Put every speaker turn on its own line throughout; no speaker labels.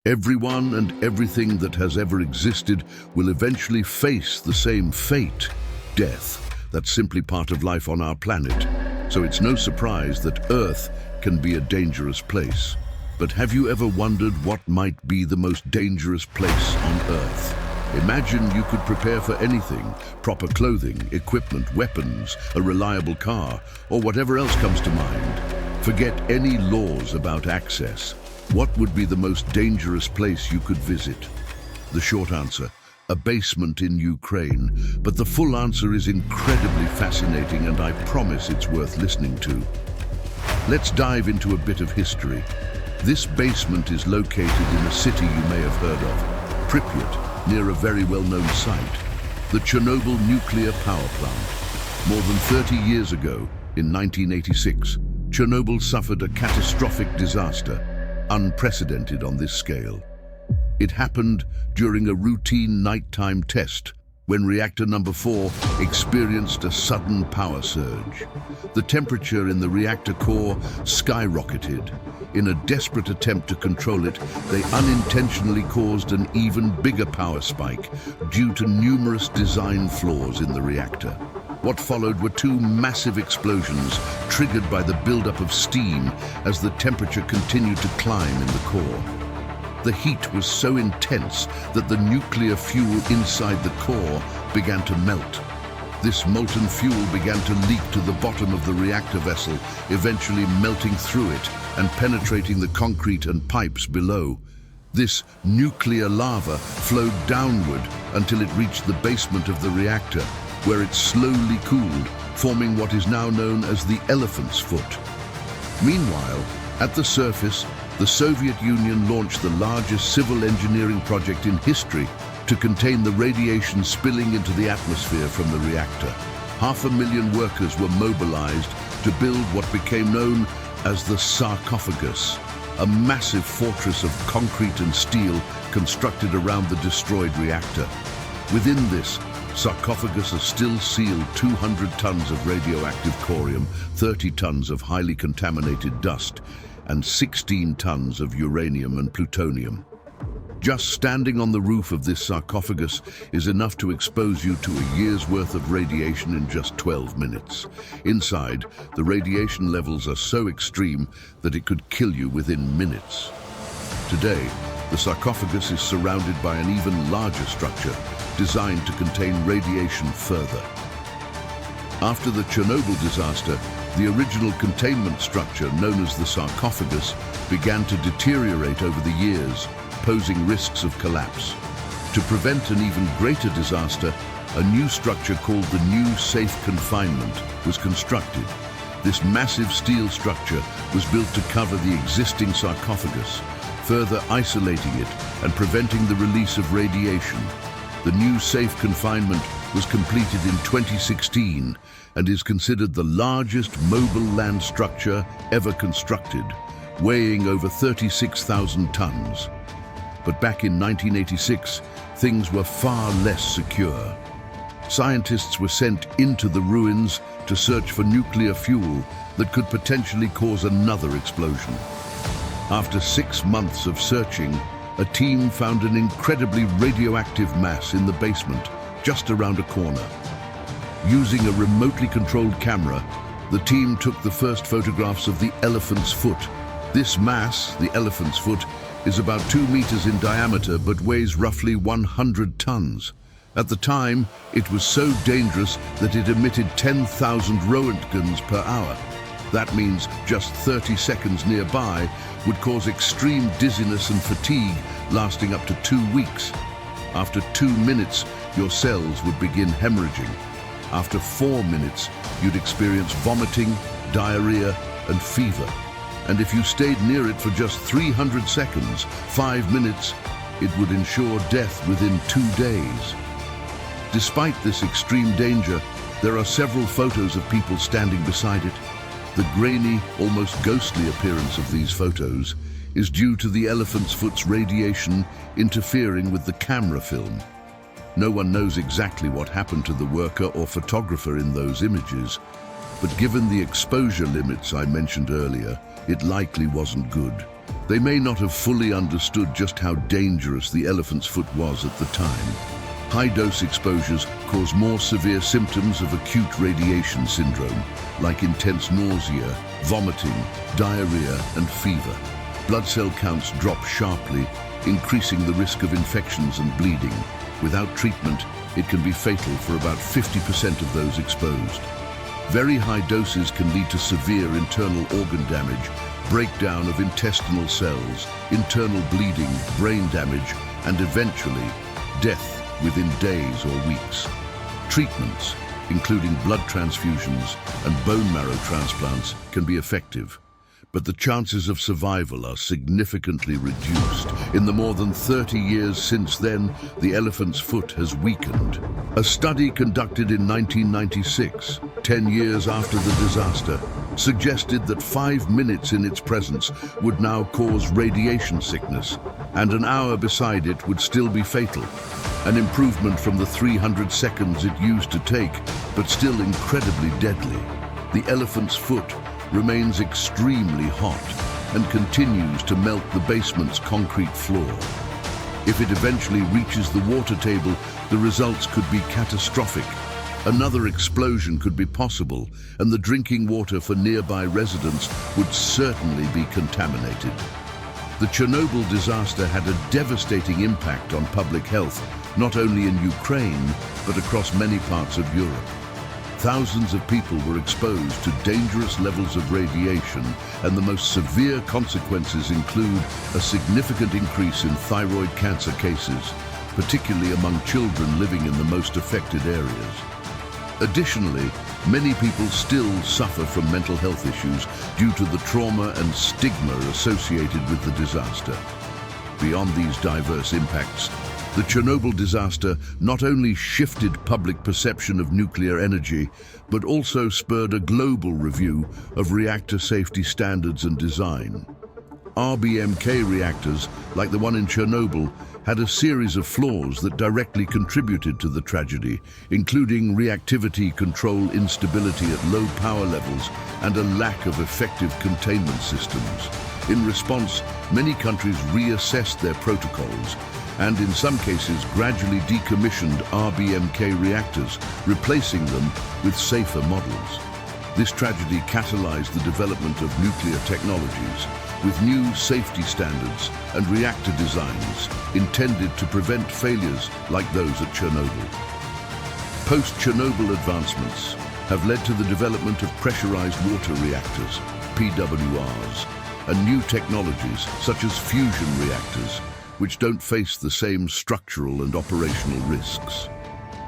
Everyone and everything that has ever existed will eventually face the same fate, death. That's simply part of life on our planet. So it's no surprise that Earth can be a dangerous place. But have you ever wondered what might be the most dangerous place on Earth? Imagine you could prepare for anything: proper clothing, equipment, weapons, a reliable car, or whatever else comes to mind. Forget any laws about access. What would be the most dangerous place you could visit? The short answer: a basement in Ukraine. But the full answer is incredibly fascinating, and I promise it's worth listening to. Let's dive into a bit of history. This basement is located in a city you may have heard of, Pripyat, near a very well-known site, the Chernobyl nuclear power plant. More than 30 years ago, in 1986, Chernobyl suffered a catastrophic disaster, unprecedented on this scale. It happened during a routine nighttime test when reactor number 4 experienced a sudden power surge. The temperature in the reactor core skyrocketed. In a desperate attempt to control it, they unintentionally caused an even bigger power spike due to numerous design flaws in the reactor. What followed were two massive explosions triggered by the buildup of steam as the temperature continued to climb in the core. The heat was so intense that the nuclear fuel inside the core began to melt. This molten fuel began to leak to the bottom of the reactor vessel, eventually melting through it and penetrating the concrete and pipes below. This nuclear lava flowed downward until it reached the basement of the reactor, where it slowly cooled, forming what is now known as the elephant's foot. Meanwhile, at the surface, the Soviet Union launched the largest civil engineering project in history to contain the radiation spilling into the atmosphere from the reactor. 500,000 workers were mobilized to build what became known as the sarcophagus, a massive fortress of concrete and steel constructed around the destroyed reactor. Within this sarcophagus are still sealed 200 tons of radioactive corium, 30 tons of highly contaminated dust, and 16 tons of uranium and plutonium. Just standing on the roof of this sarcophagus is enough to expose you to a year's worth of radiation in just 12 minutes. Inside, the radiation levels are so extreme that it could kill you within minutes. Today, the sarcophagus is surrounded by an even larger structure designed to contain radiation further. After the Chernobyl disaster, the original containment structure, known as the sarcophagus, began to deteriorate over the years, posing risks of collapse. To prevent an even greater disaster, a new structure called the New Safe Confinement was constructed. This massive steel structure was built to cover the existing sarcophagus, further isolating it and preventing the release of radiation. The New Safe Confinement was completed in 2016 and is considered the largest mobile land structure ever constructed, weighing over 36,000 tons. But back in 1986, things were far less secure. Scientists were sent into the ruins to search for nuclear fuel that could potentially cause another explosion. After 6 months of searching, a team found an incredibly radioactive mass in the basement, just around a corner. Using a remotely controlled camera, the team took the first photographs of the elephant's foot. This mass, the elephant's foot, is about 2 meters in diameter but weighs roughly 100 tons. At the time, it was so dangerous that it emitted 10,000 Roentgens per hour. That means just 30 seconds nearby would cause extreme dizziness and fatigue lasting up to 2 weeks. After 2 minutes, your cells would begin hemorrhaging. After 4 minutes, you'd experience vomiting, diarrhea, and fever. And if you stayed near it for just 300 seconds, 5 minutes, it would ensure death within 2 days. Despite this extreme danger, there are several photos of people standing beside it. The grainy, almost ghostly appearance of these photos is due to the elephant's foot's radiation interfering with the camera film. No one knows exactly what happened to the worker or photographer in those images, but given the exposure limits I mentioned earlier, it likely wasn't good. They may not have fully understood just how dangerous the elephant's foot was at the time. High-dose exposures cause more severe symptoms of acute radiation syndrome, like intense nausea, vomiting, diarrhea, and fever. Blood cell counts drop sharply, increasing the risk of infections and bleeding. Without treatment, it can be fatal for about 50% of those exposed. Very high doses can lead to severe internal organ damage, breakdown of intestinal cells, internal bleeding, brain damage, and eventually death within days or weeks. Treatments, including blood transfusions and bone marrow transplants, can be effective, but the chances of survival are significantly reduced. In the more than 30 years since then, the elephant's foot has weakened. A study conducted in 1996, 10 years after the disaster, suggested that 5 minutes in its presence would now cause radiation sickness, and an hour beside it would still be fatal. An improvement from the 300 seconds it used to take, but still incredibly deadly. The elephant's foot remains extremely hot and continues to melt the basement's concrete floor. If it eventually reaches the water table, the results could be catastrophic. Another explosion could be possible, and the drinking water for nearby residents would certainly be contaminated. The Chernobyl disaster had a devastating impact on public health, not only in Ukraine, but across many parts of Europe. Thousands of people were exposed to dangerous levels of radiation, and the most severe consequences include a significant increase in thyroid cancer cases, particularly among children living in the most affected areas. Additionally, many people still suffer from mental health issues due to the trauma and stigma associated with the disaster. Beyond these diverse impacts, the Chernobyl disaster not only shifted public perception of nuclear energy, but also spurred a global review of reactor safety standards and design. RBMK reactors, like the one in Chernobyl, had a series of flaws that directly contributed to the tragedy, including reactivity control instability at low power levels and a lack of effective containment systems. In response, many countries reassessed their protocols and in some cases gradually decommissioned RBMK reactors, replacing them with safer models. This tragedy catalyzed the development of nuclear technologies, with new safety standards and reactor designs intended to prevent failures like those at Chernobyl. Post-Chernobyl advancements have led to the development of pressurized water reactors, PWRs, and new technologies such as fusion reactors, which don't face the same structural and operational risks.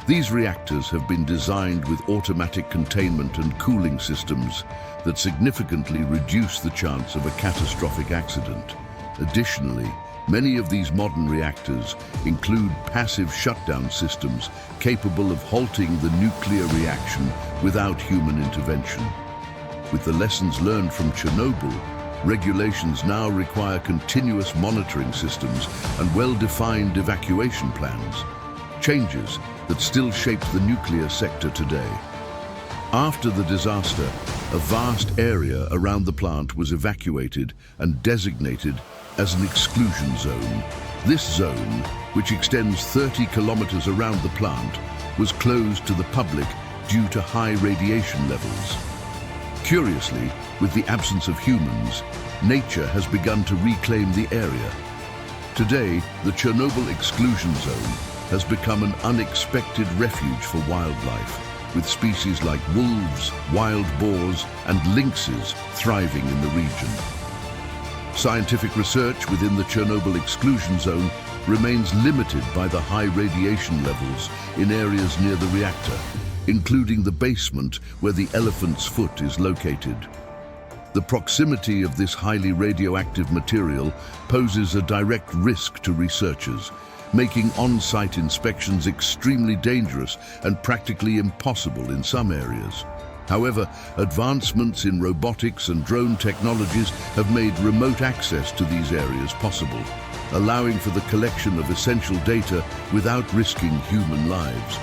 These reactors have been designed with automatic containment and cooling systems that significantly reduce the chance of a catastrophic accident. Additionally, many of these modern reactors include passive shutdown systems capable of halting the nuclear reaction without human intervention. With the lessons learned from Chernobyl, regulations now require continuous monitoring systems and well-defined evacuation plans, changes that still shape the nuclear sector today. After the disaster, a vast area around the plant was evacuated and designated as an exclusion zone. This zone, which extends 30 kilometers around the plant, was closed to the public due to high radiation levels. Curiously, with the absence of humans, nature has begun to reclaim the area. Today, the Chernobyl exclusion zone has become an unexpected refuge for wildlife, with species like wolves, wild boars, and lynxes thriving in the region. Scientific research within the Chernobyl exclusion zone remains limited by the high radiation levels in areas near the reactor, including the basement where the elephant's foot is located. The proximity of this highly radioactive material poses a direct risk to researchers, making on-site inspections extremely dangerous and practically impossible in some areas. However, advancements in robotics and drone technologies have made remote access to these areas possible, allowing for the collection of essential data without risking human lives.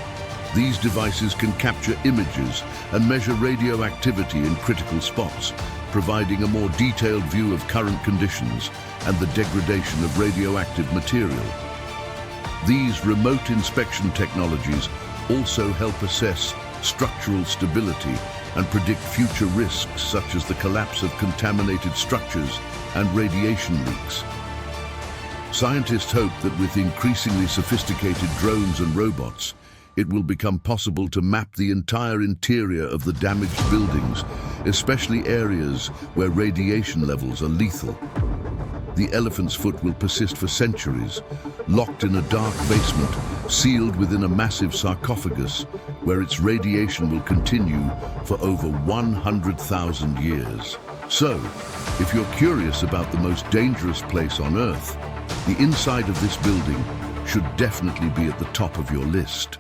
These devices can capture images and measure radioactivity in critical spots, providing a more detailed view of current conditions and the degradation of radioactive material. These remote inspection technologies also help assess structural stability and predict future risks such as the collapse of contaminated structures and radiation leaks. Scientists hope that with increasingly sophisticated drones and robots, it will become possible to map the entire interior of the damaged buildings, especially areas where radiation levels are lethal. The elephant's foot will persist for centuries, locked in a dark basement, sealed within a massive sarcophagus, where its radiation will continue for over 100,000 years. So, if you're curious about the most dangerous place on Earth, the inside of this building should definitely be at the top of your list.